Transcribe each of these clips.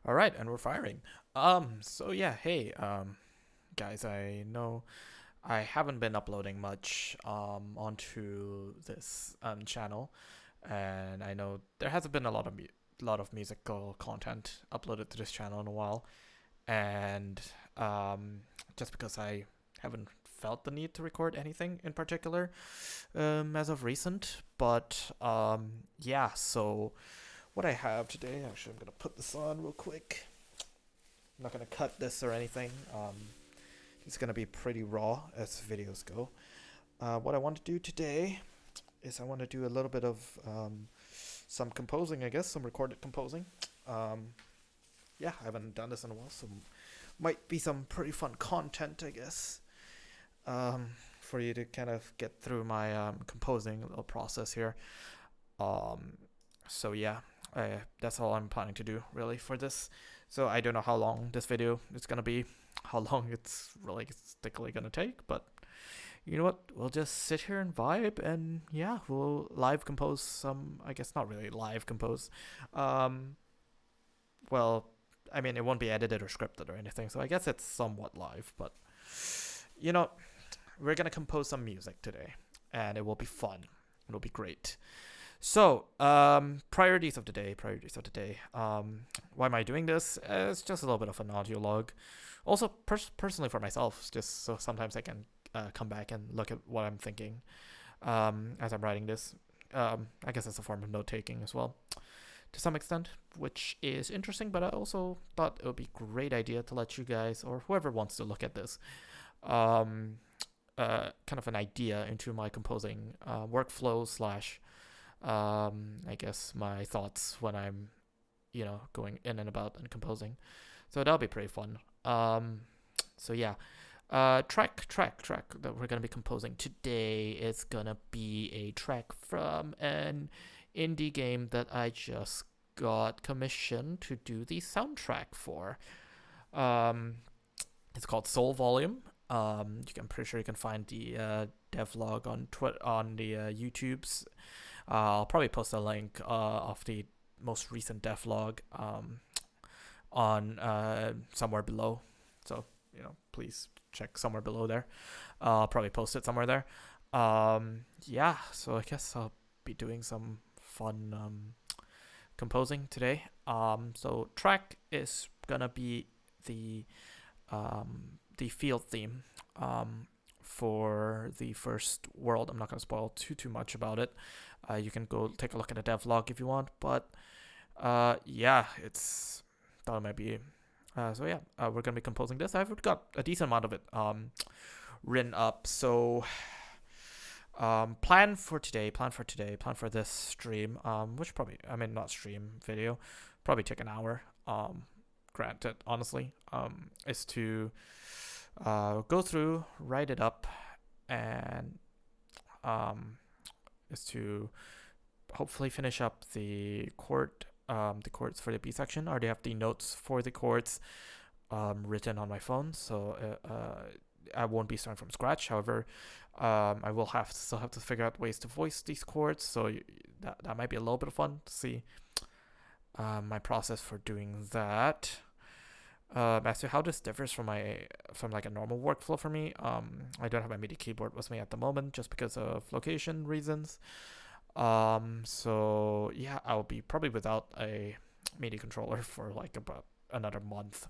All right, and we're firing. So yeah, hey, guys, I know I haven't been uploading much onto this channel, and I know there hasn't been a lot of musical content uploaded to this channel in a while, and just because I haven't felt the need to record anything in particular as of recent, but yeah, so what I have today, actually, I'm gonna put this on real quick. I'm not gonna cut this or anything. It's gonna be pretty raw as videos go. What I want to do today is I want to do a little bit of some composing, I guess, some recorded composing. Um, yeah, I haven't done this in a while, so might be some pretty fun content, I guess, for you to kind of get through my composing little process here. Um, so yeah, that's all I'm planning to do really for this. So I don't know how long this video is gonna be, how long it's realistically gonna take, but you know what? We'll just sit here and vibe, and yeah, we'll live compose some. I guess not really live compose. Um, well, I mean, it won't be edited or scripted or anything, so I guess it's somewhat live. But you know, we're gonna compose some music today, and it will be fun. It'll be great. So, priorities of the day. Priorities of the day. Why am I doing this? It's just a little bit of an audio log. Also, personally for myself, just so sometimes I can come back and look at what I'm thinking as I'm writing this. I guess it's a form of note taking as well, to some extent, which is interesting. But I also thought it would be a great idea to let you guys or whoever wants to look at this um, kind of an idea into my composing workflow slash I guess my thoughts when I'm, going in and about and composing. So that'll be pretty fun. So yeah, track that we're gonna be composing today is gonna be a track from an indie game that I just got commissioned to do the soundtrack for. Um, it's called Soul Volume. I'm pretty sure you can find the devlog on on the YouTube's. I'll probably post a link of the most recent devlog on somewhere below. So please check somewhere below there. I'll probably post it somewhere there. Yeah, so I guess I'll be doing some fun composing today. So track is gonna be the field theme for the first world. I'm not gonna spoil too much about it. You can go take a look at the devlog if you want, but yeah, it's that might be. So yeah, we're gonna be composing this. I've got a decent amount of it written up. So plan for this stream, which probably, I mean, not stream video, probably take an hour. Granted, honestly, is to go through, write it up, and is to hopefully finish up the chords for the B section. I already have the notes for the chords written on my phone, so I won't be starting from scratch. However, I will still have to figure out ways to voice these chords, so that might be a little bit of fun to see my process for doing that. As to how this differs from like a normal workflow for me, I don't have my MIDI keyboard with me at the moment just because of location reasons. So yeah, I'll be probably without a MIDI controller for like about another month.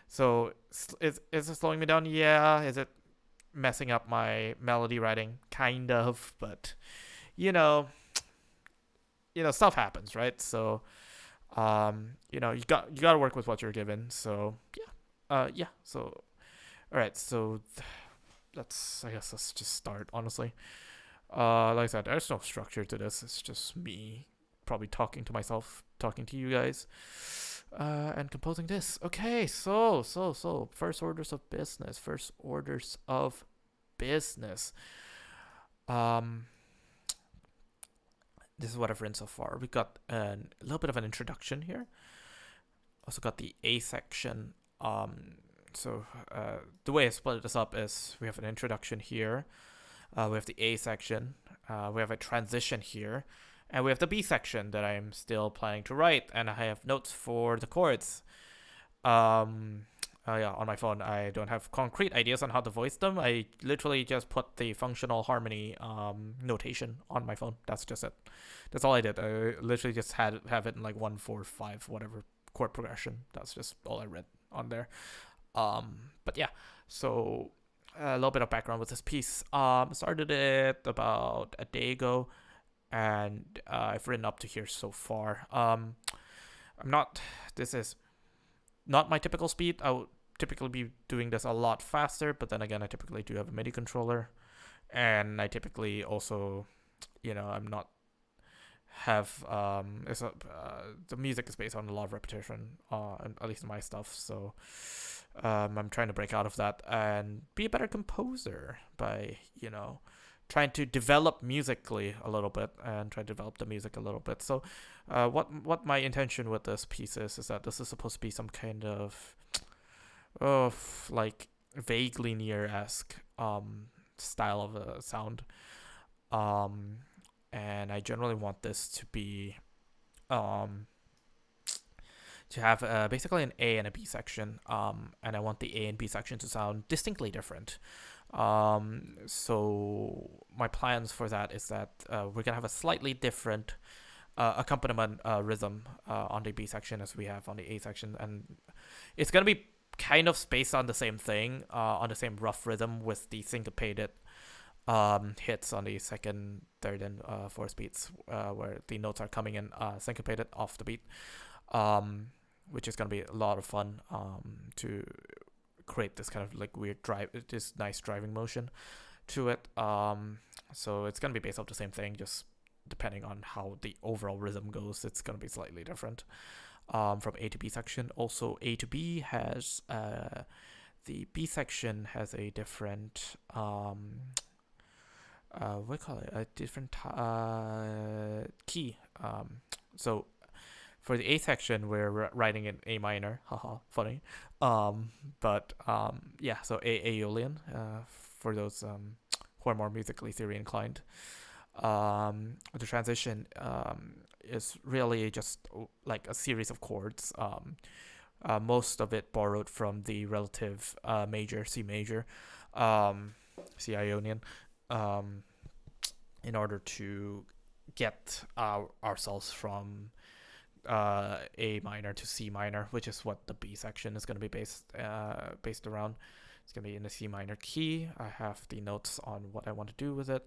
So is it slowing me down? Yeah. Is it messing up my melody writing? Kind of, but you know, stuff happens, right? So you got to work with what you're given. So yeah. So all right. So I guess let's just start. Honestly, like I said, there's no structure to this. It's just me probably talking to myself, talking to you guys, and composing this. Okay. So first orders of business. Um, this is what I've written so far. We got a little bit of an introduction here. Also got the A section. So the way I split this up is we have an introduction here. We have the A section. We have a transition here. And we have the B section that I'm still planning to write. And I have notes for the chords. Yeah, on my phone, I don't have concrete ideas on how to voice them. I literally just put the functional harmony notation on my phone. That's just it. That's all I did. I literally just have it in like 1 4 5 whatever chord progression. That's just all I read on there. But yeah, so a little bit of background with this piece. Started it about a day ago, and I've written up to here so far. I'm not. This is not my typical speed. I would typically be doing this a lot faster, but then again, I typically do have a MIDI controller, and I typically also, I'm not have the music is based on a lot of repetition, at least in my stuff. So I'm trying to break out of that and be a better composer by trying to develop musically a little bit and try to develop the music a little bit. So what my intention with this piece is that this is supposed to be some kind of like vague linear-esque style of a sound, and I generally want this to be to have basically an A and a B section, and I want the A and B section to sound distinctly different. So my plans for that is that we're gonna have a slightly different accompaniment rhythm on the B section as we have on the A section, and it's gonna be kind of spaced on the same thing, on the same rough rhythm with the syncopated hits on the second, third, and fourth beats, where the notes are coming in syncopated off the beat, which is gonna be a lot of fun to create this kind of like weird this nice driving motion to it. So it's gonna be based off the same thing, just depending on how the overall rhythm goes, it's gonna be slightly different. From A to B section. Also, A to B has the B section has a different what do you call it? A different key. So for the A section, we're writing in A minor. Haha, funny. Yeah. So Aeolian. For those who are more musically theory inclined. The transition is really just like a series of chords. Most of it borrowed from the relative major, C major, C Ionian, in order to get ourselves from A minor to C minor, which is what the B section is going to be based around. It's going to be in the C minor key. I have the notes on what I want to do with it.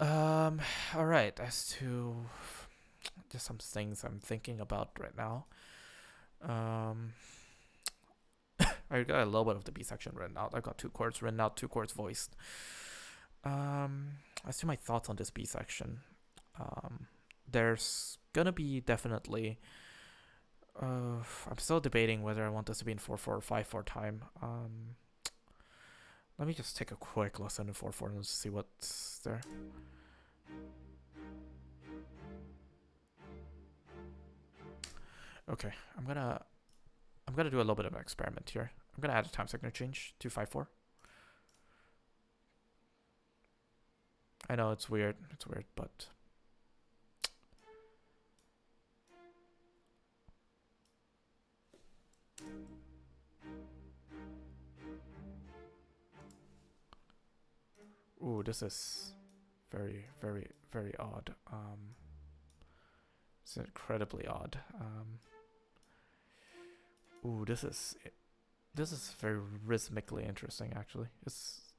All right. As to just some things I'm thinking about right now. I got a little bit of the B section written out. I got 2 chords written out, 2 chords voiced. As to my thoughts on this B section, there's gonna be definitely. I'm still debating whether I want this to be in 4/4 or 5/4 time. Let me just take a quick listen in 4/4 and see what's there. Okay, I'm gonna do a little bit of an experiment here. I'm gonna add a time signature change to 5/4. I know it's weird, but ooh, this is very, very, very odd. It's incredibly odd. Ooh, this is very rhythmically interesting. Actually, it's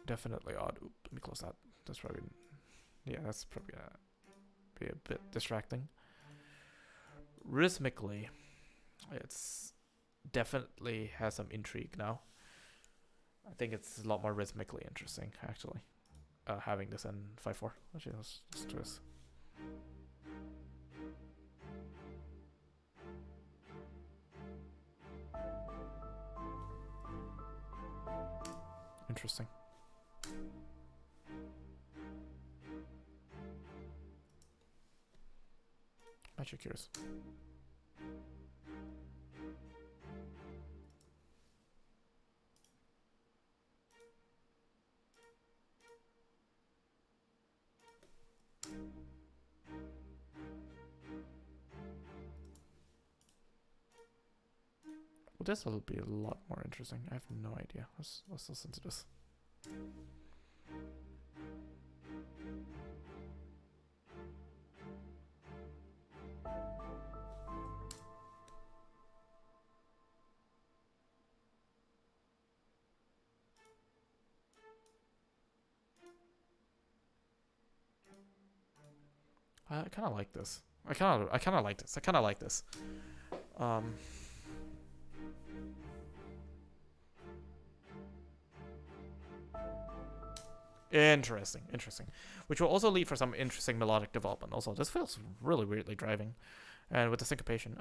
definitely odd. Oop, let me close that. That's probably that's probably gonna be a bit distracting. Rhythmically, it's definitely has some intrigue now. I think it's a lot more rhythmically interesting, actually. Having this in 5/4. Actually, let's do this. Interesting. Actually curious. this will be a lot more interesting. I have no idea. Let's listen to this. I kind of like this. I kind of like this. I kind of like this. Interesting. Which will also lead for some interesting melodic development. Also, this feels really weirdly driving, and with the syncopation,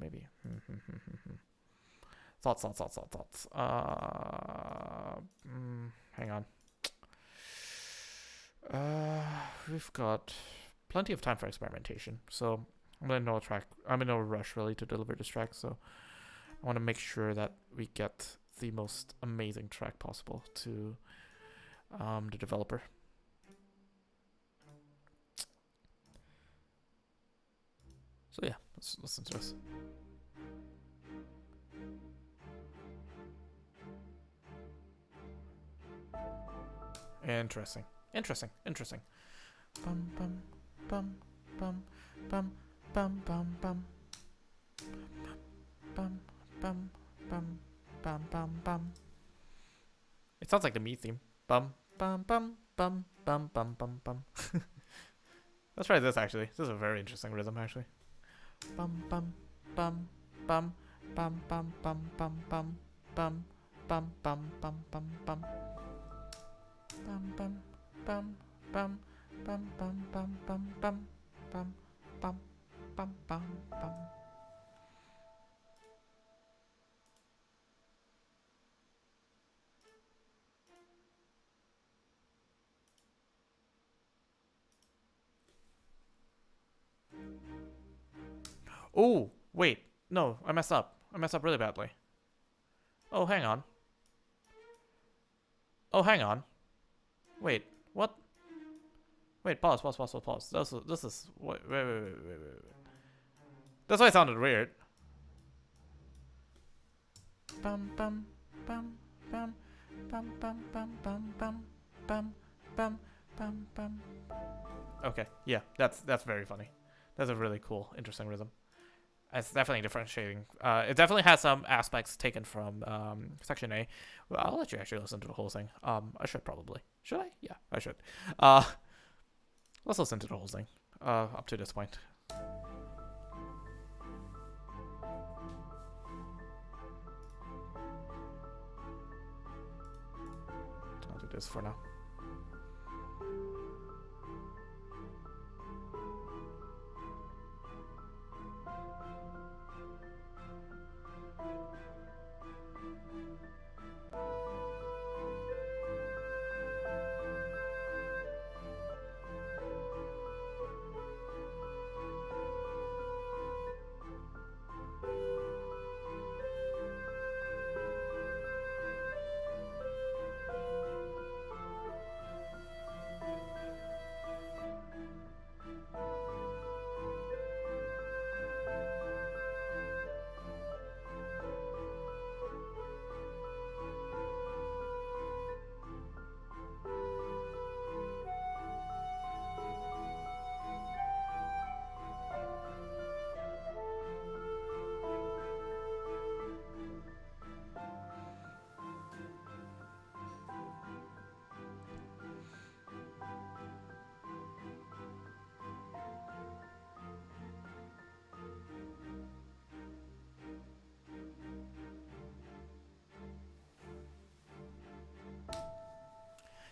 maybe. Thoughts. Hang on. We've got plenty of time for experimentation, so I'm in no rush really to deliver this track. So I want to make sure that we get the most amazing track possible to the developer. So yeah, let's listen to this. Interesting. Bum bum bum bum bum bum bum bum bum bum bum bum bum bum. It sounds like the Me theme. Bum bum bum bum bum bum bum bum. Let's try this actually. This is a very interesting rhythm actually. Bum bum bum bum bum bum bum bum bum bum bum bum bum bum bum. Bum bum bum bum bum bum bum bum bum bum bum bum bum bum. Oh, wait. No, I messed up. I messed up really badly. Oh, hang on. Wait, what? Wait, pause. This is wait. That's why it sounded weird. Bum bum bum bum bum bum bum bum bum bum bum bum bum. Okay, yeah, that's very funny. That's a really cool, interesting rhythm. It's definitely differentiating. It definitely has some aspects taken from Section A. Well, I'll let you actually listen to the whole thing. I should probably. Should I? Yeah, I should. Let's listen to the whole thing. Up to this point. I'll do this for now.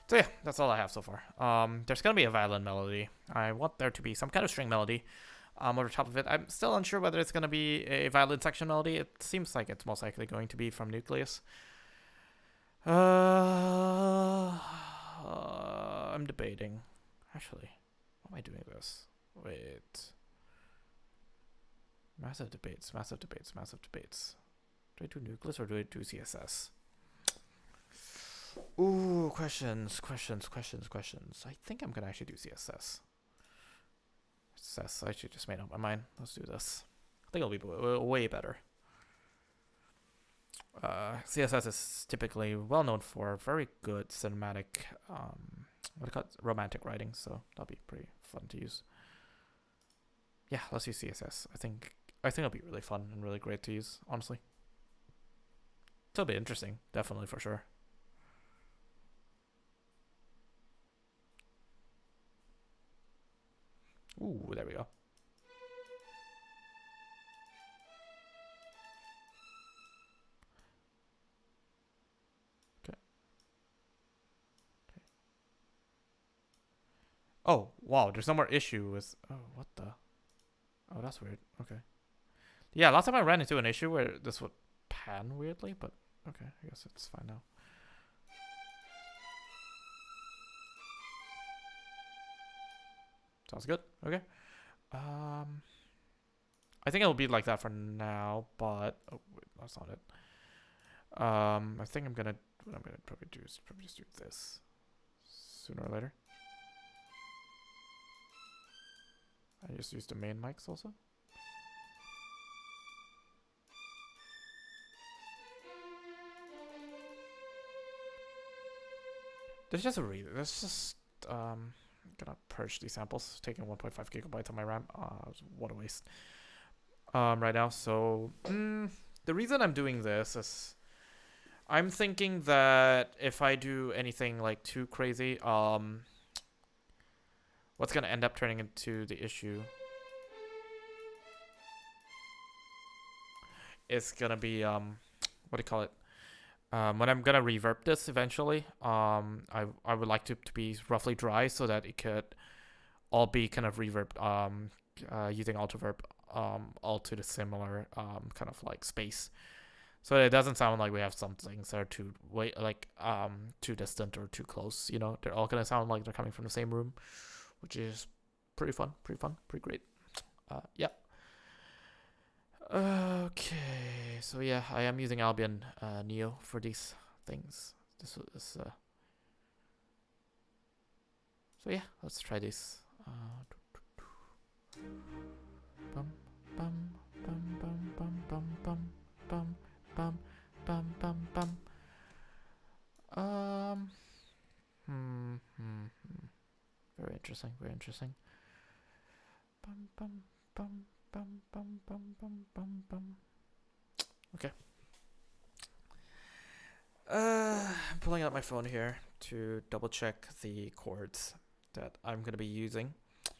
So yeah, that's all I have so far. There's gonna be a violin melody. I want there to be some kind of string melody over top of it. I'm still unsure whether it's gonna be a violin section melody. It seems like it's most likely going to be from Nucleus. I'm debating. Actually, why am I doing this? Wait. Massive debates. Do I do Nucleus or do I do CSS? Ooh, questions. I think I'm gonna actually do CSS. I actually just made up my mind. Let's do this. I think it'll be way better. CSS is typically well known for very good cinematic, what do you call it, romantic writing. So that'll be pretty fun to use. Yeah, let's use CSS. I think it'll be really fun and really great to use. Honestly, it'll be interesting, definitely for sure. Ooh, there we go. Okay. Oh, wow, there's no more issue with... Oh, what the... Oh, that's weird. Okay. Yeah, last time I ran into an issue where this would pan weirdly, but okay, I guess it's fine now. Sounds good. Okay. I think it'll be like that for now, but oh wait, that's not it. I think what I'm gonna probably do is probably just do this sooner or later. I just use the main mics also. There's just a reason. There's just I'm gonna purge these samples, taking 1.5 gigabytes of my RAM. What a waste. Right now. So the reason I'm doing this is I'm thinking that if I do anything like too crazy, what's gonna end up turning into the issue is gonna be what do you call it? When I'm gonna reverb this eventually, I would like to be roughly dry so that it could all be kind of reverb using Altoverb all to the similar kind of like space. So it doesn't sound like we have some things that are too too distant or too close. You know, they're all gonna sound like they're coming from the same room, which is pretty fun, pretty great. Yeah. Okay, so yeah, I am using Albion Neo for these things. This is so yeah, let's try this. Bum bum bum bum bum bum bum bum bum bum bum bum. Very interesting, very interesting. Bum bum bum bum bum bum bum bum bum. Okay. I'm pulling out my phone here to double check the chords that I'm gonna be using. I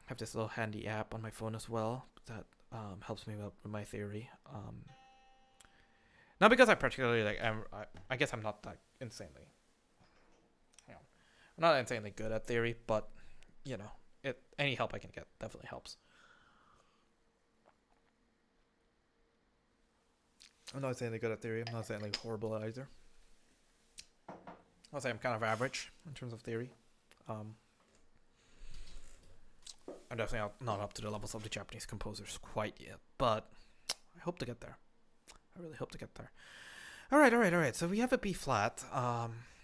have this little handy app on my phone as well that helps me with my theory. Not because I particularly like. I guess I'm not that insanely. You know, I'm not insanely good at theory, but you know, any help I can get definitely helps. I'm not saying they're good at theory. I'm not saying they're horrible at either. I'll say I'm kind of average in terms of theory. I'm definitely not up to the levels of the Japanese composers quite yet, but I hope to get there. I really hope to get there. All right. So we have a B flat.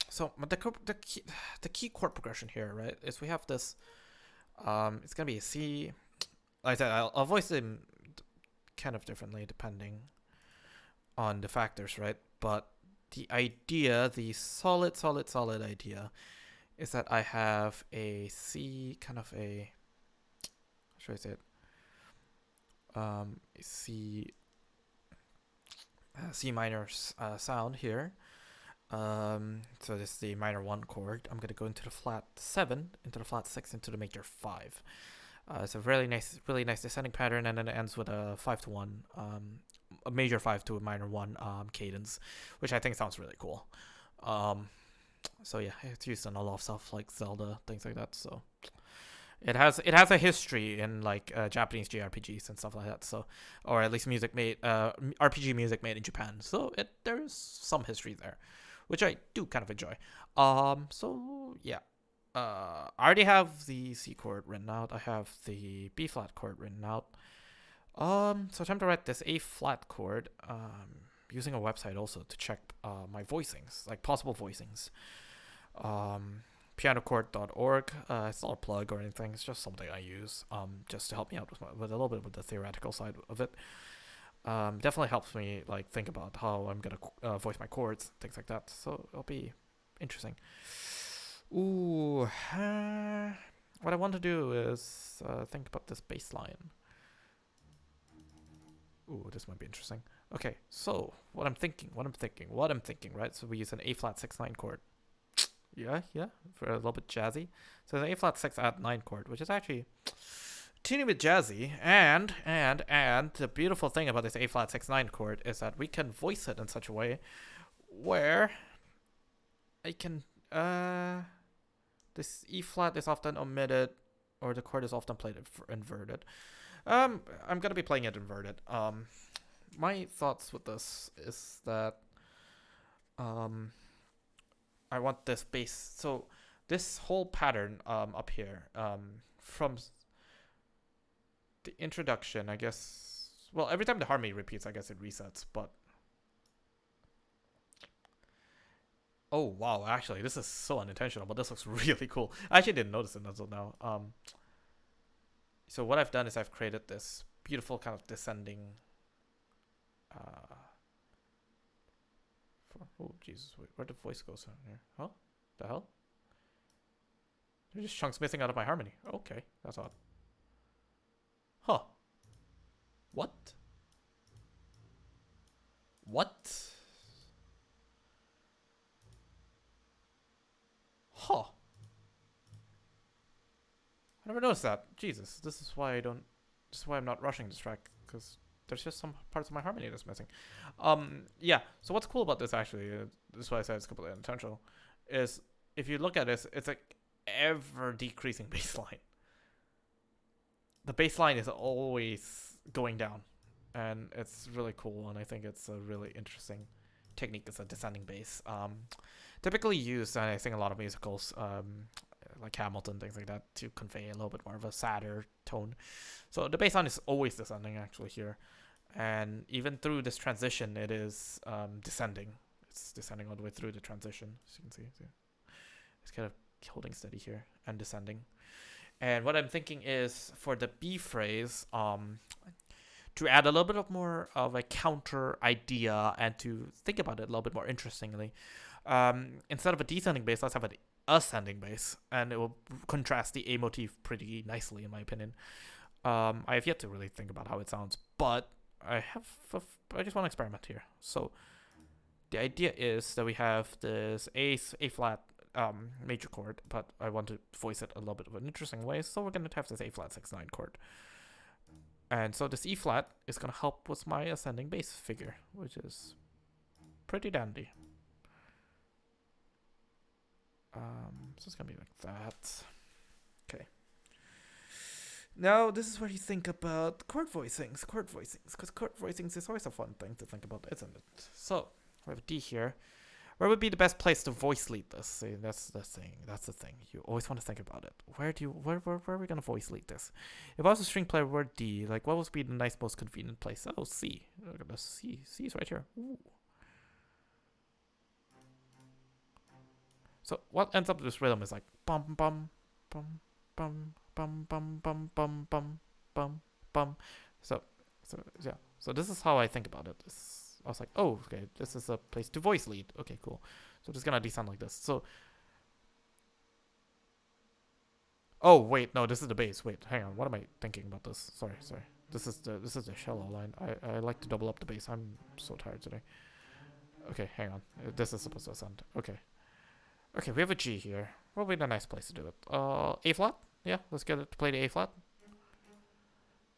So the key chord progression here, right, is we have this. It's gonna be a C. Like I said, I'll voice them kind of differently depending on the factors, right? But the idea, the solid idea, is that I have a C, kind of a, how should I say it? A C minor sound here. So this is the minor 1 chord. I'm gonna go into the flat 7, into the flat 6, into the major 5. It's a really nice descending pattern, and then it ends with a 5-1, a major 5 to a minor 1 cadence, which I think sounds really cool. So yeah, it's used in a lot of stuff like Zelda, things like that. So it has a history in like Japanese JRPGs and stuff like that. So, or at least music made RPG music made in Japan. So there's some history there, which I do kind of enjoy. So yeah. I already have the C chord written out. I have the B flat chord written out. So time to write this A flat chord. Using a website also to check my voicings, like possible voicings. Pianochord.org. It's not a plug or anything. It's just something I use just to help me out with a little bit with the theoretical side of it. definitely helps me like think about how I'm gonna voice my chords, things like that. So it'll be interesting. Ooh, what I want to do is think about this bass line. Ooh, this might be interesting. Okay, so what I'm thinking, right? So we use an A flat 6/9 chord. Yeah, for a little bit jazzy. So an A flat 6 add 9 chord, which is actually teeny bit jazzy. And the beautiful thing about this A flat 6/9 chord is that we can voice it in such a way where I can this E flat is often omitted, or the chord is often played inverted. I'm gonna be playing it inverted. My thoughts with this is that I want this bass. So this whole pattern up here from the introduction, I guess. Well, every time the harmony repeats, I guess it resets. But oh wow, actually, this is so unintentional, but this looks really cool. I actually didn't notice it until now. So what I've done is I've created this beautiful kind of descending. Oh Jesus, wait, where'd the voice go from here? Huh? The hell? There's just chunks missing out of my harmony. Okay, that's odd. Huh? What? What? Huh? I never noticed that. Jesus, this is why I don't. This is why I'm not rushing this track, because there's just some parts of my harmony that's missing. Yeah. So what's cool about this actually, this is why I said it's completely unintentional, is if you look at this, it's like ever decreasing bass line. The bass line is always going down, and it's really cool. And I think it's a really interesting technique. It's a descending bass. Typically used, and I think a lot of musicals, like Hamilton, things like that, to convey a little bit more of a sadder tone. So the bass line is always descending actually here, and even through this transition, it is descending. It's descending all the way through the transition, as you can see. It's kind of holding steady here and descending. And what I'm thinking is for the B phrase, to add a little bit of more of a counter idea and to think about it a little bit more interestingly, instead of a descending bass, let's have an ascending bass, and it will contrast the A motif pretty nicely, in my opinion. I have yet to really think about how it sounds, but I just want to experiment here. So the idea is that we have this A flat major chord, but I want to voice it a little bit of an interesting way, so we're going to have this A flat 6/9 chord. And so this E flat is going to help with my ascending bass figure, which is pretty dandy. So it's going to be like that. Okay. Now, this is where you think about chord voicings, because chord voicings is always a fun thing to think about, isn't it? So, we have a D here. Where would be the best place to voice lead this? See, that's the thing. You always want to think about it. Where are we gonna voice lead this? If I was a string player, where D? Like, what would be the nice, most convenient place? Oh, C. Look at this. C. C is right here. Ooh. So what ends up with this rhythm is like bum bum bum bum bum bum bum bum bum bum bum. So yeah. So this is how I think about it. I was like, oh, okay, this is a place to voice lead. Okay, cool. So it's gonna descend like this. So, oh wait, no, this is the bass. Wait, hang on. What am I thinking about this? Sorry. This is the shallow line. I like to double up the bass. I'm so tired today. Okay, hang on. This is supposed to ascend. Okay, we have a G here. What would be a nice place to do it? A flat. Yeah, let's get it to play the A flat.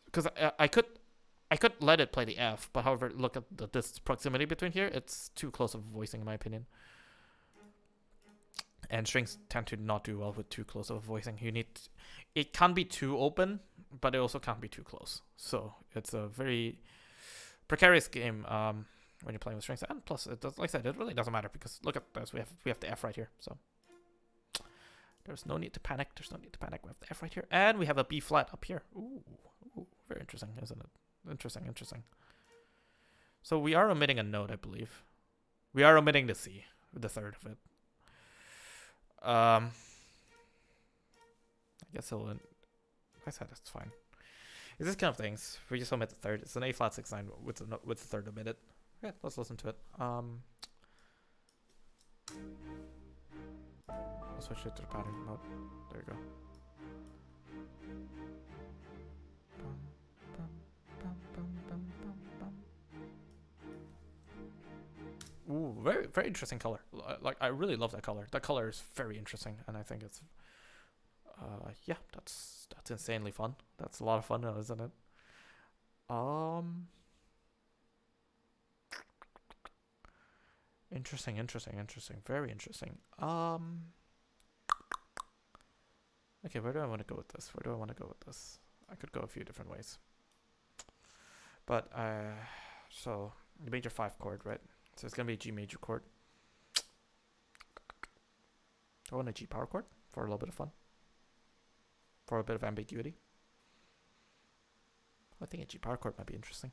Because I could let it play the F, but however, look at this proximity between here. It's too close of a voicing, in my opinion. And strings tend to not do well with too close of a voicing. It can be too open, but it also can't be too close. So it's a very precarious game when you're playing with strings. And plus, like I said, it really doesn't matter because look at this. We have the F right here. So there's no need to panic. We have the F right here, and we have a B flat up here. Ooh, very interesting, isn't it? Interesting. So we are omitting a note, I believe. We are omitting the C, the third of it. I guess like I said, it's fine. It's this kind of things. We just omit the third. It's an A flat 6/9 with the third omitted. Okay, let's listen to it. I'll switch it to the pattern mode. There you go. Ooh, very very interesting color. Like I really love that color. That color is very interesting, and I think it's yeah, that's insanely fun. That's a lot of fun, isn't it? Interesting, very interesting. Okay, where do I want to go with this? I could go a few different ways. But so the major 5 chord, right? So it's gonna be a G major chord. I want a G power chord for a little bit of fun. For a bit of ambiguity. I think a G power chord might be interesting.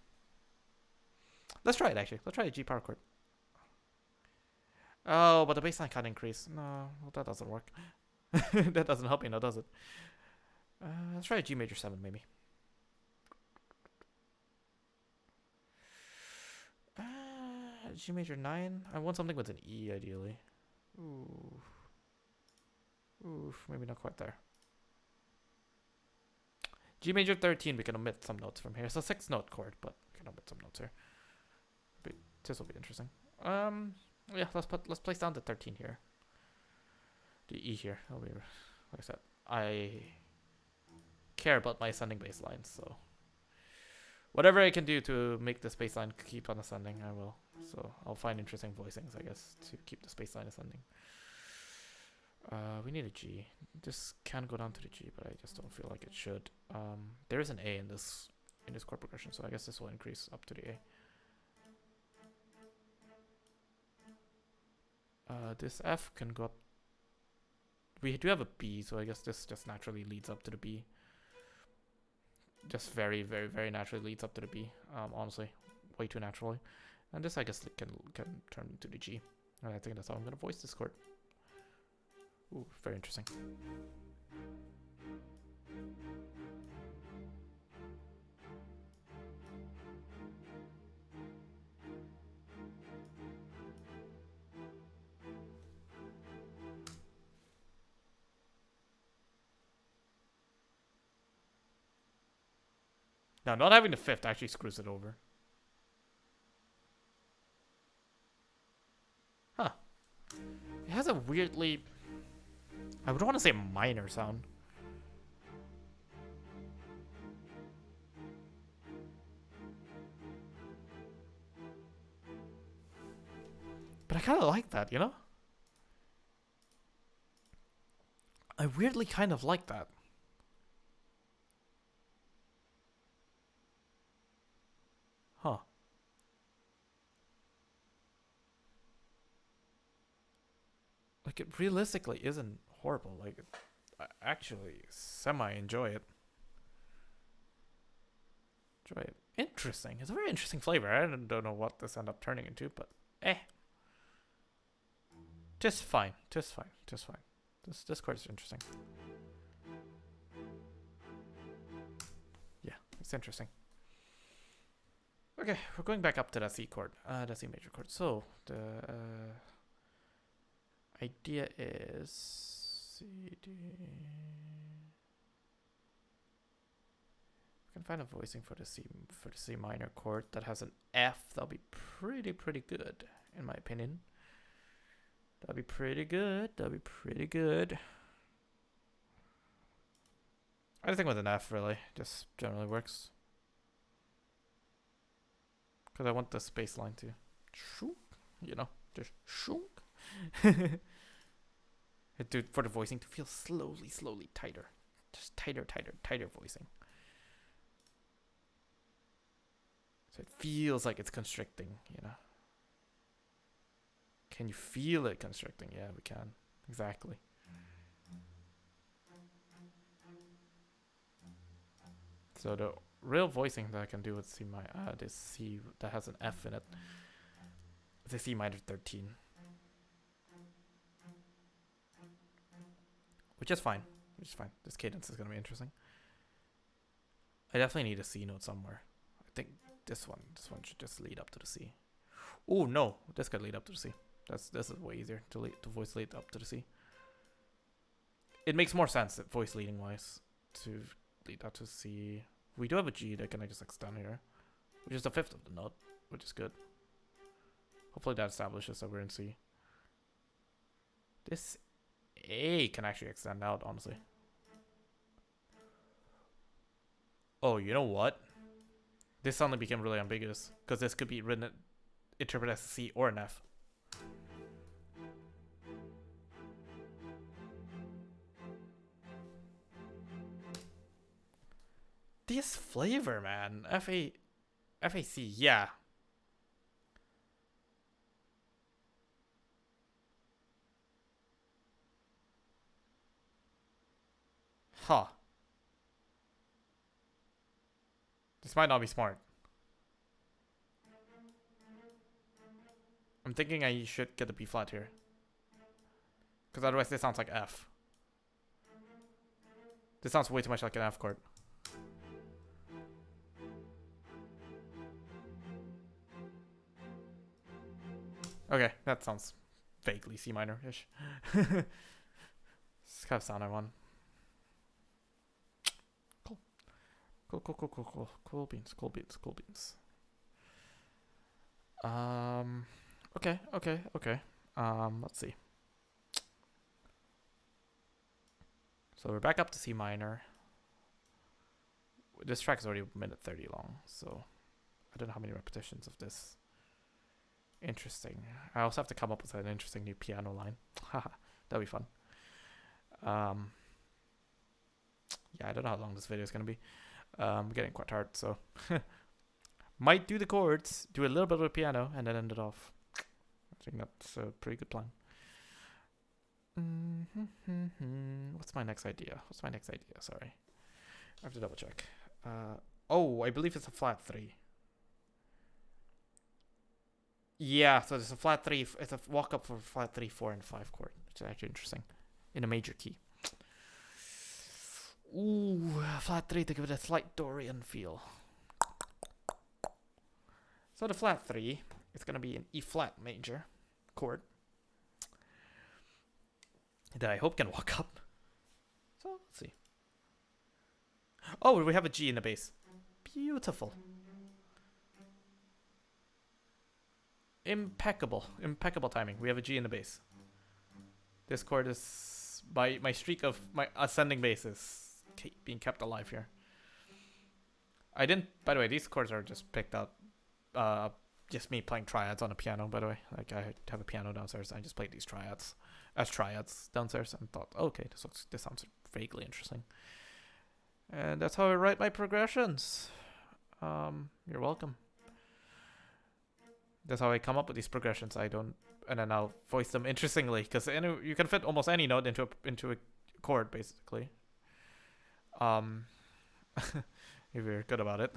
Let's try it actually. Let's try a G power chord. Oh, but the bassline can't increase. No, well, that doesn't work. That doesn't help me now, does it? Let's try a G major 7 maybe. G major 9. I want something with an E ideally. Ooh. Oof, maybe not quite there. G major 13, we can omit some notes from here. It's a 6-note chord, but we can omit some notes here. This will be interesting. Yeah, let's place down the 13 here. The E here. That'll be, like I said, I care about my ascending bass lines, so whatever I can do to make this bass line keep on ascending, I will. So I'll find interesting voicings, I guess, to keep the bass line ascending. We need a G. This can go down to the G, but I just don't feel like it should. There is an A in this chord progression, so I guess this will increase up to the A. This F can go up. We do have a B, so I guess this just naturally leads up to the B. Just very, very, very naturally leads up to the B. Honestly, way too naturally. And this, I guess, can turn into the G. And I think that's how I'm gonna voice this chord. Ooh, very interesting. Now, not having the 5th actually screws it over. Huh. It has a weirdly... I would want to say minor sound. But I kind of like that, you know? I weirdly kind of like that. Huh. Like, it realistically isn't horrible. Like, I actually semi-enjoy it. Interesting. It's a very interesting flavor. I don't know what this end up turning into, but just fine. This chord is interesting. Yeah, it's interesting. Okay, we're going back up to that C chord, the C major chord. So the idea is C D. We can find a voicing for the C minor chord that has an F. That'll be pretty good, in my opinion. That'll be pretty good. Anything with an F really just generally works. Because I want the space line to shook, you know, just shook. Dude, for the voicing to feel slowly tighter. Just tighter voicing. So it feels like it's constricting, you know. Can you feel it constricting? Yeah, we can. Exactly. So the real voicing that I can do with C minor, this C that has an F in it, is a C minor 13, which is fine. This cadence is gonna be interesting. I definitely need a C note somewhere. I think this one should just lead up to the C. Oh no, this could lead up to the C. This is way easier to voice lead up to the C. It makes more sense voice leading wise to lead up to C. We do have a G that can I just extend here, which is the fifth of the note, which is good. Hopefully that establishes that we're in C. This A can actually extend out, honestly. Oh, you know what? This suddenly became really ambiguous because this could be written, interpreted as a C or an F. This flavor, man. FAC, yeah. Huh. This might not be smart. I'm thinking I should get the B flat here. Because otherwise this sounds like F. This sounds way too much like an F chord. Okay, that sounds vaguely C minor-ish. It's kind of sound I want. Cool. Cool beans. Okay. Let's see. So we're back up to C minor. This track is already a minute 30 long, so I don't know how many repetitions of this. Interesting. I also have to come up with an interesting new piano line. Haha, that'll be fun. Yeah, I don't know how long this video is gonna be. I'm getting quite tired, so might do the chords, do a little bit of the piano, and then end it off. I think that's a pretty good plan. What's my next idea? Sorry, I have to double check. Oh, I believe it's a flat 3. Yeah, so there's a flat 3. It's a walk up for flat 3, 4, and 5 chord, which is actually interesting in a major key. Ooh, flat 3 to give it a slight Dorian feel. So the flat 3 is going to be an E flat major chord that I hope can walk up. So let's see. Oh, we have a G in the bass. Beautiful. Impeccable timing. We have a G in the bass. This chord is my streak of my ascending bass is being kept alive here. I didn't. By the way, these chords are just picked up. Just me playing triads on a piano. By the way, like I have a piano downstairs. I just played these triads as triads downstairs and thought, oh, okay, this sounds vaguely interesting. And that's how I write my progressions. You're welcome. That's how I come up with these progressions. And then I'll voice them interestingly because you can fit almost any note into a chord basically. If you're good about it,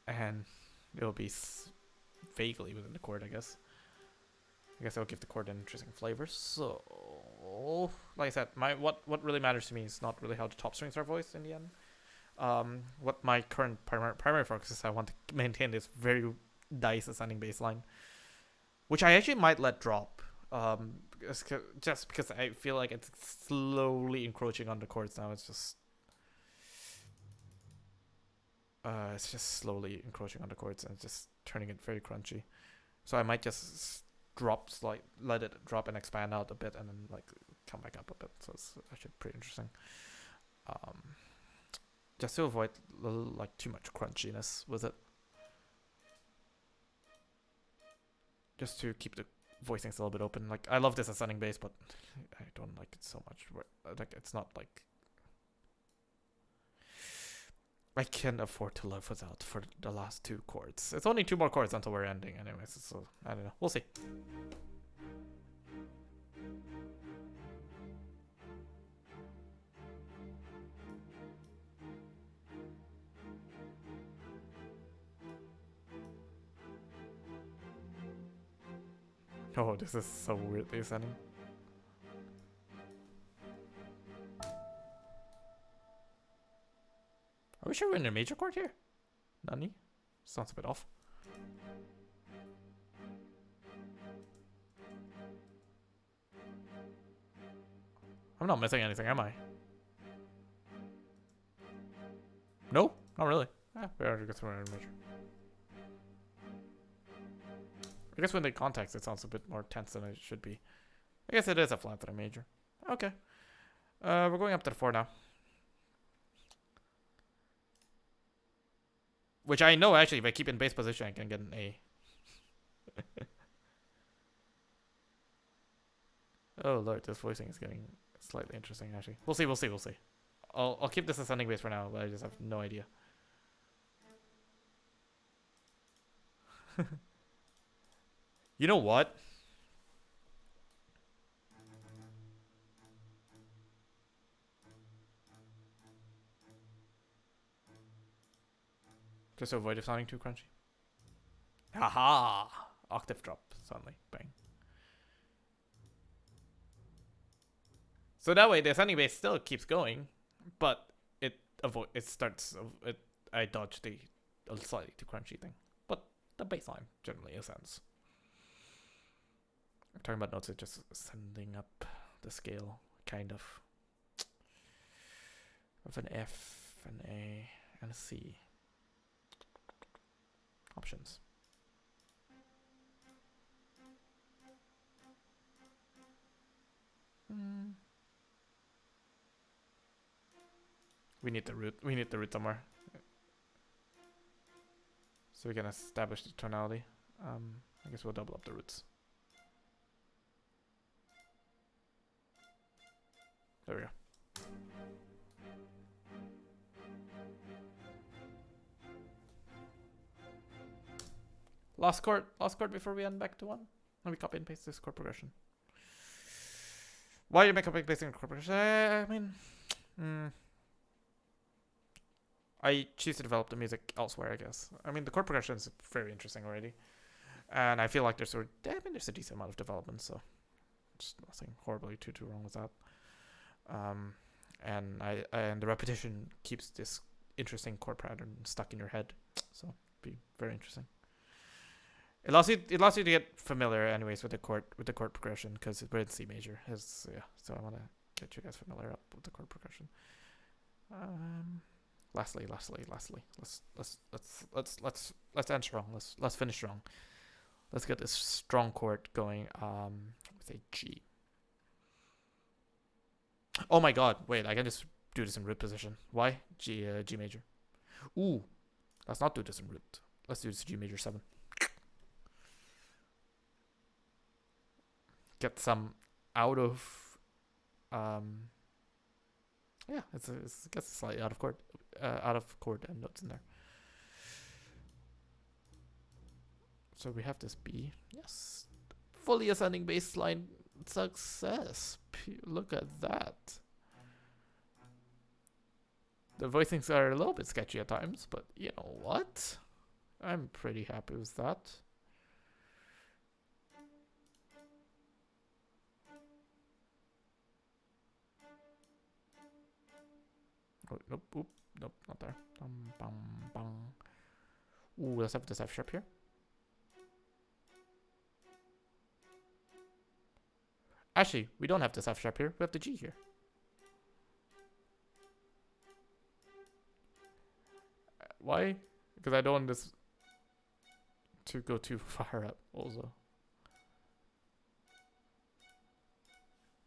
and it'll be vaguely within the chord, I guess. It'll give the chord an interesting flavor. So, like I said, what really matters to me is not really how the top strings are voiced in the end. What my current primary focus is, I want to maintain this very nice ascending bass line, which I actually might let drop. Just because I feel like it's slowly encroaching on the chords now. It's just slowly encroaching on the chords and just turning it very crunchy. So I might just let it drop and expand out a bit, and then like come back up a bit. So it's actually pretty interesting. Just to avoid like too much crunchiness with it. Just to keep the voicings a little bit open. Like I love this ascending bass, but I don't like it so much. Like it's not like I can afford to live without for the last 2 chords. It's only 2 more chords until we're ending, anyways. So I don't know. We'll see. Oh, this is so weirdly ascending. we sure we're in a major chord here? Nani? Sounds a bit off. I'm not missing anything, am I? No, not really. I guess we're in a major. I guess when they context, it sounds a bit more tense than it should be. I guess it is a flat and a major. Okay. We're going up to the 4 now. Which I know, actually, if I keep in bass position, I can get an A. Oh, Lord, this voicing is getting slightly interesting, actually. We'll see. I'll keep this ascending bass for now, but I just have no idea. You know what? Just to avoid it sounding too crunchy. Haha! Octave drop suddenly. Bang. So that way the ascending bass still keeps going, but I dodge the slightly too crunchy thing. But the bass line generally ascends. I'm talking about notes that just ascending up the scale, kind of. Of an F, an A, and a C. Options. We need the root. We need the root somewhere. So we can establish the tonality. I guess we'll double up the roots. There we go. Last chord before we end back to 1. Let me copy and paste this chord progression. Why are you copying and pasting chord progression? I mean, I choose to develop the music elsewhere, I guess. I mean, the chord progression is very interesting already. And I feel like there's a decent amount of development, so there's nothing horribly too wrong with that. And the repetition keeps this interesting chord pattern stuck in your head, so it'd be very interesting. It allows you to get familiar, anyways, with the chord progression, because we're in C major. So I want to get you guys familiar up with the chord progression. Lastly, let's end strong. Let's finish strong. Let's get this strong chord going. With a G. Oh my God! Wait, I can just do this in root position. Why? G major. Ooh, let's not do this in root. Let's do this G major 7. Get some out of, it gets slightly out of chord and notes in there. So we have this B. Yes, fully ascending bass line success. Look at that. The voicings are a little bit sketchy at times, but you know what? I'm pretty happy with that. Oh, nope, not there. Ooh, let's have this F sharp here. Actually, we don't have this F sharp here. We have the G here. Why? Because I don't want this to go too far up also.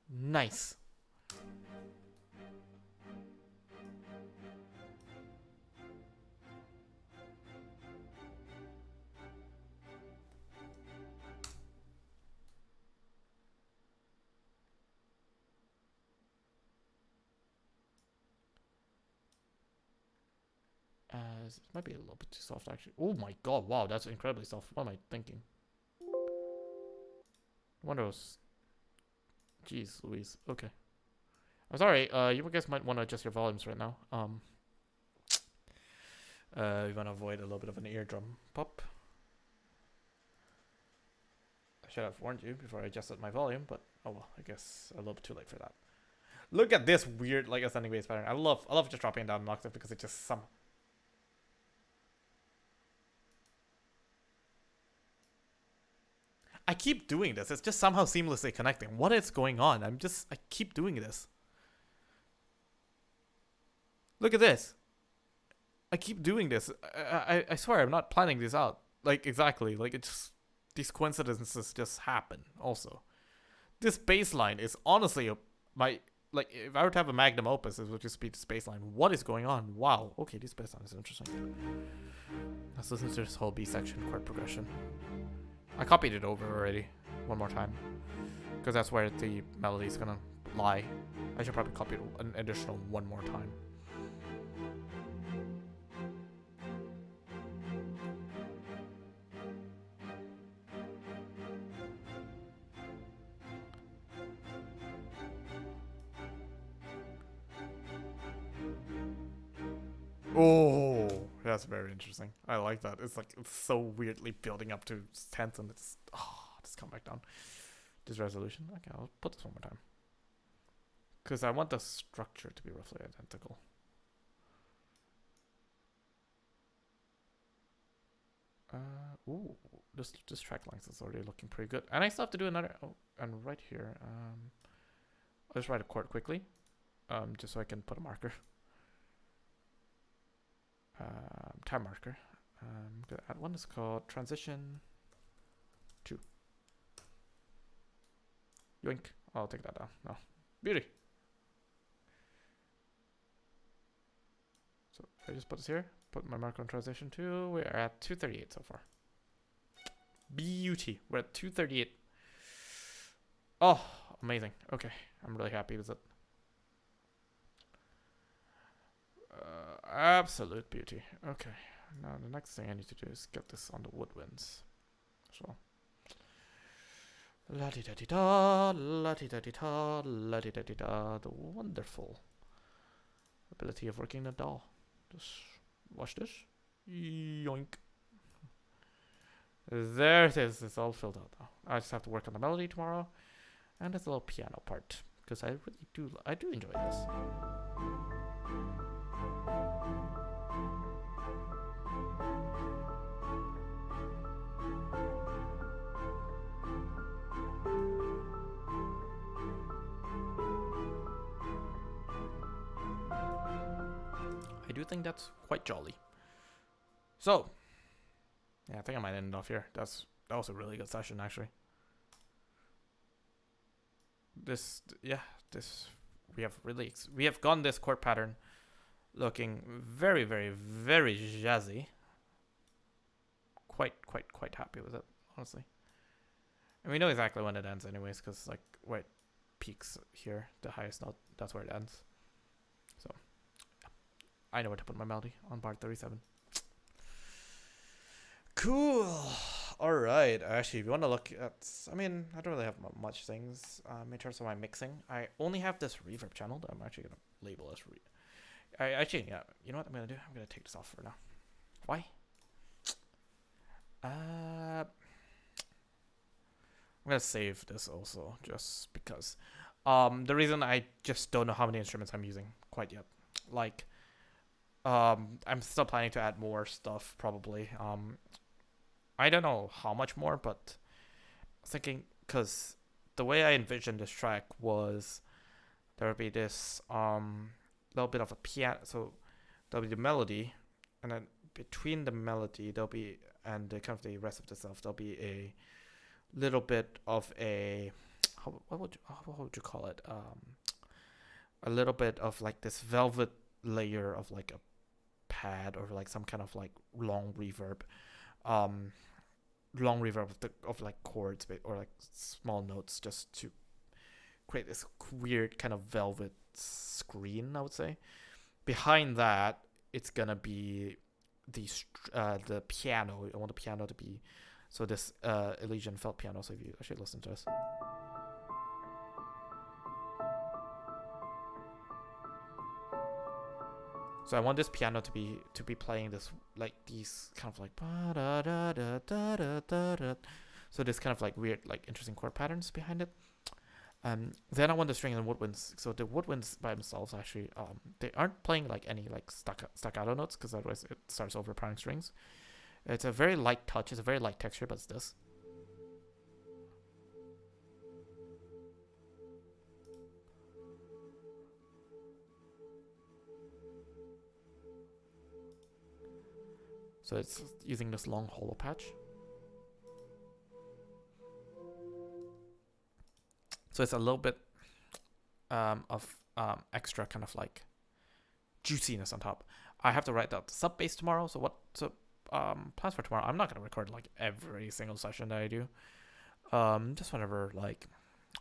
Nice. It might be a little bit too soft, actually. Oh my God! Wow, that's incredibly soft. What am I thinking? One of those. Jeez, Louise. Okay. I'm sorry. You guys might want to adjust your volumes right now. We want to avoid a little bit of an eardrum pop. I should have warned you before I adjusted my volume, but oh well. I guess a little bit too late for that. Look at this weird, like, ascending bass pattern. I love just dropping it down an octave because it just I keep doing this. It's just somehow seamlessly connecting. What is going on? I keep doing this. Look at this. I keep doing this. I swear I'm not planning this out. Like, exactly. Like, it's these coincidences just happen also. This baseline is honestly my, like, if I were to have a magnum opus, it would just be this baseline. What is going on? Wow. Okay, this baseline is interesting. Let's listen to this whole B section chord progression. I copied it over already. One more time. Because that's where the melody is gonna lie. I should probably copy it an additional one more time. Oh, that's very interesting. I like that. It's like, it's so weirdly building up to 10th and it's, just come back down. This resolution. Okay, I'll put this one more time. Because I want the structure to be roughly identical. Ooh, this track length is already looking pretty good. And I still have to do another, and right here, I'll just write a chord quickly. Just so I can put a marker. Time marker. I'm gonna add one. Is called transition 2. Yoink. I'll take that down. No. Beauty. So I just put this here. Put my marker on transition 2. We're at 238 so far. Beauty. We're at 238. Oh, amazing. Okay. I'm really happy with it. Absolute beauty. Okay. Now the next thing I need to do is get this on the Woodwinds. So. La di da di da, la di da di da, la di da di da. The wonderful ability of working the DAW. Just watch this. Yoink. There it is. It's all filled out now. I just have to work on the melody tomorrow, and this little piano part because I do enjoy this. I do think that's quite jolly. So, yeah, I think I might end it off here. That was a really good session, actually. We have gotten this chord pattern looking very, very, very jazzy. Quite happy with it, honestly. And we know exactly when it ends, anyways, because like where it peaks here, the highest note, that's where it ends. So. I know where to put my melody on bar 37. Cool. Alright. Actually, if you want to look at... I mean, I don't really have much things in terms of my mixing. I only have this reverb channel that I'm actually going to label as... yeah. You know what I'm going to do? I'm going to take this off for now. Why? I'm going to save this also, just because. The reason I just don't know how many instruments I'm using quite yet. Like... I'm still planning to add more stuff, probably. I don't know how much more, but I was thinking, because the way I envisioned this track was there would be this little bit of a piano, so there'll be the melody, and then between the melody there'll be, and the kind of the rest of the stuff, there'll be a little bit of a, what would you call it? A little bit of like this velvet layer of like a pad or like some kind of like long reverb of like chords or like small notes, just to create this weird kind of velvet screen, I would say. Behind that, it's gonna be the piano. I want the piano to be, so this Elysian felt piano. So if you actually listen to this. So I want this piano to be playing this, like these kind of like so this kind of like weird, like interesting chord patterns behind it. Then I want the string and woodwinds. So the woodwinds by themselves actually they aren't playing like any like staccato notes, because otherwise it starts overpowering strings. It's a very light touch. It's a very light texture, but it's this. So it's using this long hollow patch. So it's a little bit of extra kind of like juiciness on top. I have to write out the sub bass tomorrow. So plans for tomorrow? I'm not gonna record like every single session that I do. Just whenever like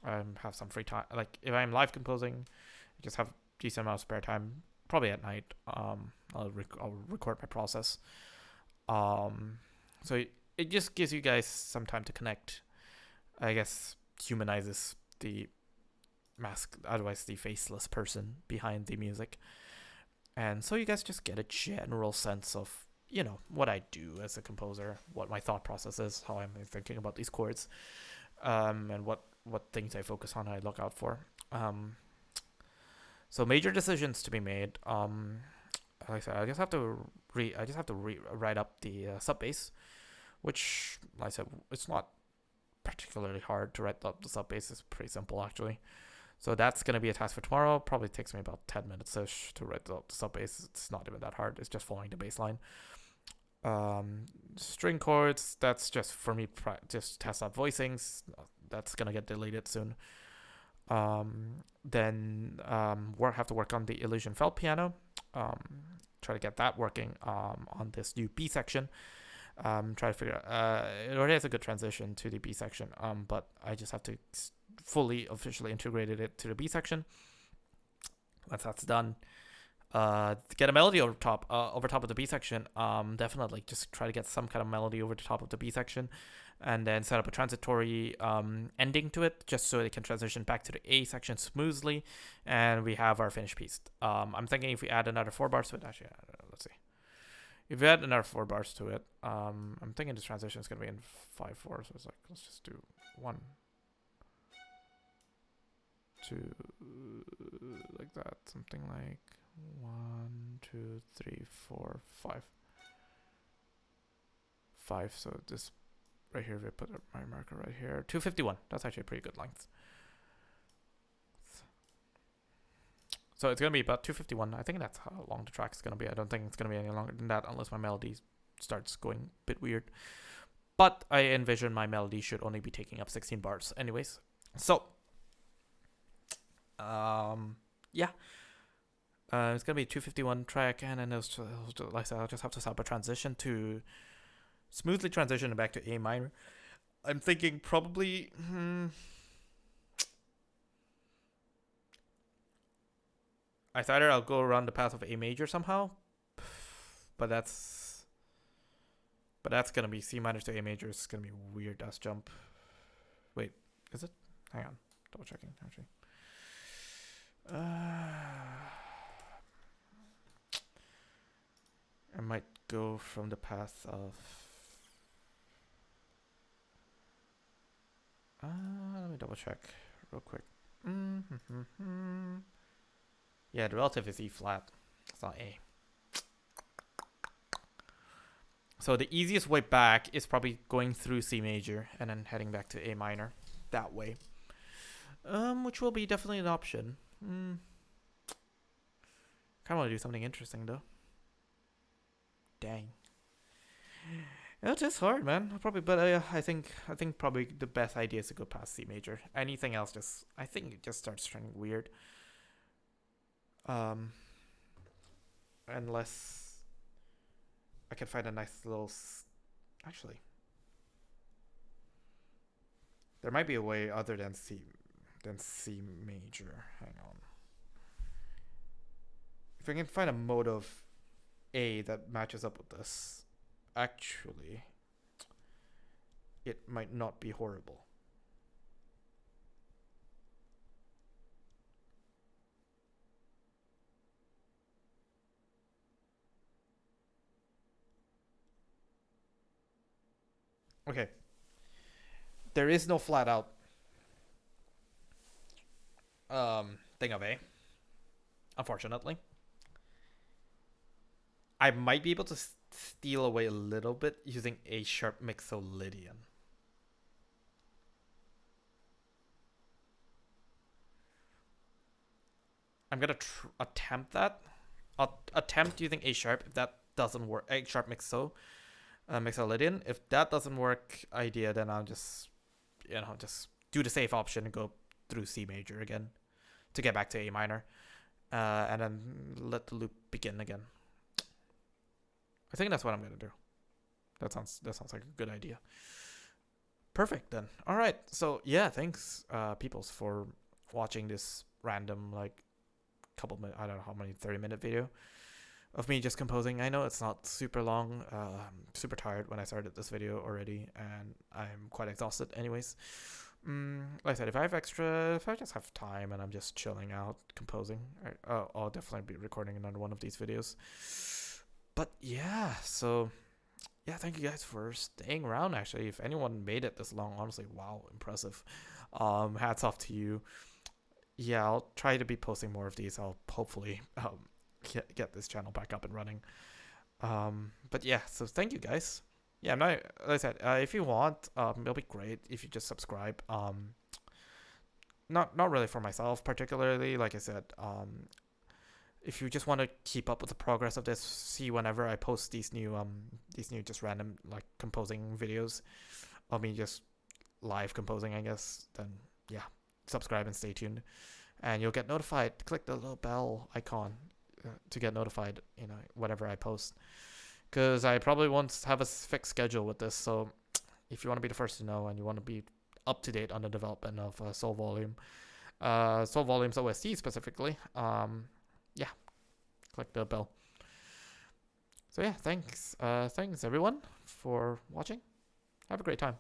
I have some free time. Like if I'm live composing, I just have decent amount of spare time. Probably at night. I'll record my process. So it just gives you guys some time to connect. I guess humanizes the mask, otherwise the faceless person behind the music. And so you guys just get a general sense of, you know, what I do as a composer, what my thought process is, how I'm thinking about these chords, and what things I focus on, I look out for. So major decisions to be made. Like I said, I just have to write up the sub bass, which, like I said, it's not particularly hard to write up the sub bass. It's pretty simple actually. So that's gonna be a task for tomorrow. Probably takes me about 10 minutes ish to write up the sub bass. It's not even that hard. It's just following the bass line. String chords. That's just for me. Just test out voicings. That's gonna get deleted soon. Then have to work on the illusion felt piano. Try to get that working on this new B section. Try to figure out. It already has a good transition to the B section. But I just have to fully officially integrated it to the B section. Once that's done, get a melody over top of the B section. Definitely just try to get some kind of melody over the top of the B section, and then set up a transitory ending to it, just so it can transition back to the A section smoothly, and we have our finished piece. I'm thinking if we add another 4 bars to it, actually, let's see. If we add another 4 bars to it, I'm thinking this transition is gonna be in 5/4, so it's like, let's just do 1, 2, like that, something like 1, 2, 3, 4, 5. 5, so this right here, we put my marker right here. 251, that's actually a pretty good length. So it's gonna be about 251. I think that's how long the track is gonna be. I don't think it's gonna be any longer than that unless my melody starts going a bit weird. But I envision my melody should only be taking up 16 bars anyways. So yeah. It's gonna be 251 track, and then like I said, I'll just have to set up a transition to smoothly transition back to A minor. I'm thinking probably either I'll go around the path of A major somehow, but that's gonna be C minor to A major. It's gonna be a weird ass jump. Wait, is it? Hang on, double checking actually. I might go from the path of. Let me double check real quick. Yeah, the relative is E flat. It's not A. So the easiest way back is probably going through C major and then heading back to A minor that way. Which will be definitely an option. Kind of want to do something interesting though. Dang. It's just hard, man. I think probably the best idea is to go past C major. Anything else, I think it just starts turning weird. Unless I can find a nice little. Actually, there might be a way other than C major. Hang on. If I can find a mode of A that matches up with this, actually, it might not be horrible. Okay. There is no flat out thing of A, unfortunately. I might be able to steal away a little bit using A sharp mixolydian. I'm gonna attempt that. I'll attempt using A sharp. If that doesn't work, A sharp mixolydian. If that doesn't work, idea, then I'll just just do the safe option and go through C major again to get back to A minor, and then let the loop begin again. I think that's what I'm gonna do. That sounds like a good idea. Perfect then. All right. So yeah, thanks, peoples, for watching this random like couple minute, I don't know how many 30-minute video of me just composing. I know it's not super long. I'm super tired when I started this video already, and I'm quite exhausted anyways. Like I said, if I just have time and I'm just chilling out composing, I'll definitely be recording another one of these videos. But yeah, so yeah, thank you guys for staying around. Actually, if anyone made it this long, honestly, wow, impressive. Hats off to you. Yeah, I'll try to be posting more of these. I'll hopefully get this channel back up and running. But yeah, so thank you guys. Yeah, like I said, if you want, it'll be great if you just subscribe. Not really for myself particularly. Like I said, if you just want to keep up with the progress of this, see whenever I post these new just random like composing videos of me just live composing, I guess, then yeah, subscribe and stay tuned, and you'll get notified. Click the little bell icon to get notified, whatever I post, because I probably won't have a fixed schedule with this. So if you want to be the first to know and you want to be up to date on the development of Soul Volume's OST specifically, yeah, click the bell. So yeah, thanks everyone for watching. Have a great time.